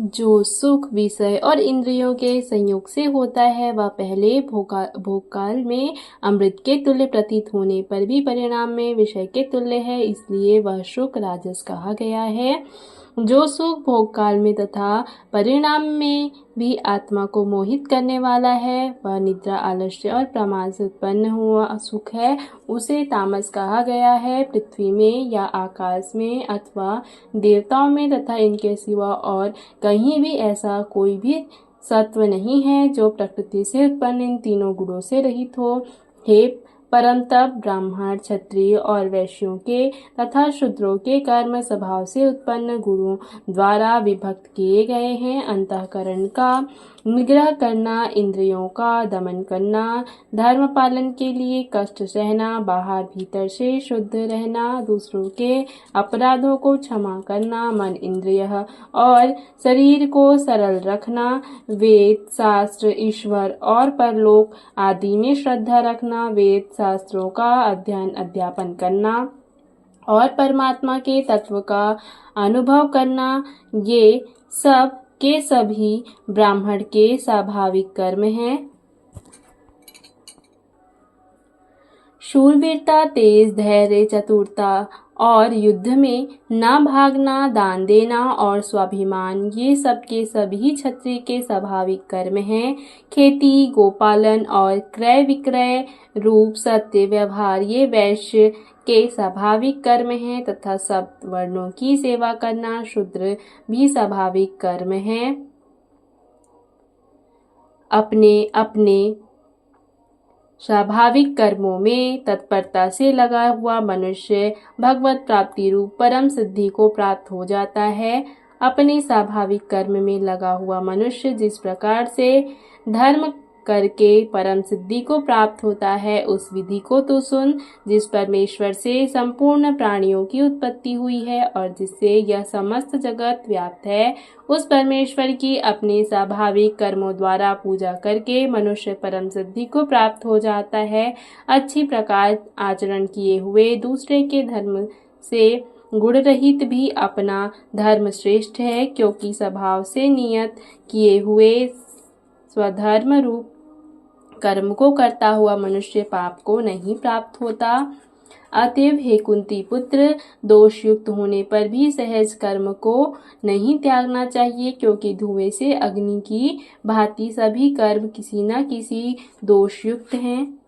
जो सुख विषय और इंद्रियों के संयोग से होता है वह पहले भोगकाल में अमृत के तुल्य प्रतीत होने पर भी परिणाम में विषय के तुल्य है, इसलिए वह सुख राजस कहा गया है। जो सुख भोगकाल में तथा परिणाम में भी आत्मा को मोहित करने वाला है वह निद्रा, आलस्य और प्रमाद से उत्पन्न हुआ सुख है, उसे तामस कहा गया है। पृथ्वी में या आकाश में अथवा देवताओं में तथा इनके सिवा और कहीं भी ऐसा कोई भी सत्व नहीं है जो प्रकृति से उत्पन्न इन तीनों गुणों से रहित हो। हे परम तप ब्राह्मण, क्षत्रिय और वैश्यों के तथा शूद्रों के कर्म स्वभाव से उत्पन्न गुणों द्वारा विभक्त किए गए हैं। अंतःकरण का निग्रह करना, इंद्रियों का दमन करना, धर्म पालन के लिए कष्ट सहना, बाहर भीतर से शुद्ध रहना, दूसरों के अपराधों को क्षमा करना, मन, इंद्रिय और शरीर को सरल रखना, वेद शास्त्र, ईश्वर और परलोक आदि में श्रद्धा रखना, वेद शास्त्रों का अध्ययन अध्यापन करना और परमात्मा के तत्व का अनुभव करना, ये सब के सभी ब्राह्मण के स्वाभाविक कर्म हैं। शूरवीरता, तेज, धैर्य, चतुरता और युद्ध में ना भागना, दान देना और स्वाभिमान, ये सब के सभी क्षत्रिय के स्वाभाविक कर्म हैं। खेती, गोपालन और क्रय विक्रय, रूप, सत्य, व्यवहार, ये वैश्य के स्वाभाविक कर्म हैं तथा सब वर्णों की सेवा करना शूद्र भी स्वाभाविक कर्म हैं। अपने अपने स्वाभाविक कर्मों में तत्परता से लगा हुआ मनुष्य भगवत प्राप्ति रूप परम सिद्धि को प्राप्त हो जाता है। अपने स्वाभाविक कर्म में लगा हुआ मनुष्य जिस प्रकार से धर्म करके परम सिद्धि को प्राप्त होता है, उस विधि को तो सुन, जिस परमेश्वर से संपूर्ण प्राणियों की उत्पत्ति हुई है और जिससे यह समस्त जगत व्याप्त है। उस परमेश्वर की अपने स्वाभाविक कर्मों द्वारा पूजा करके मनुष्य परम सिद्धि को प्राप्त हो जाता है। अच्छी प्रकार आचरण किए हुए दूसरे के धर्म से गुण रहित भी अपना धर्म श्रेष्ठ है, क्योंकि स्वभाव से नियत किए हुए स्वधर्म रूप कर्म को करता हुआ मनुष्य पाप को नहीं प्राप्त होता। अतएव हे कुंती पुत्र, दोष युक्त होने पर भी सहज कर्म को नहीं त्यागना चाहिए, क्योंकि धुएं से अग्नि की भांति सभी कर्म किसी न किसी दोष युक्त हैं।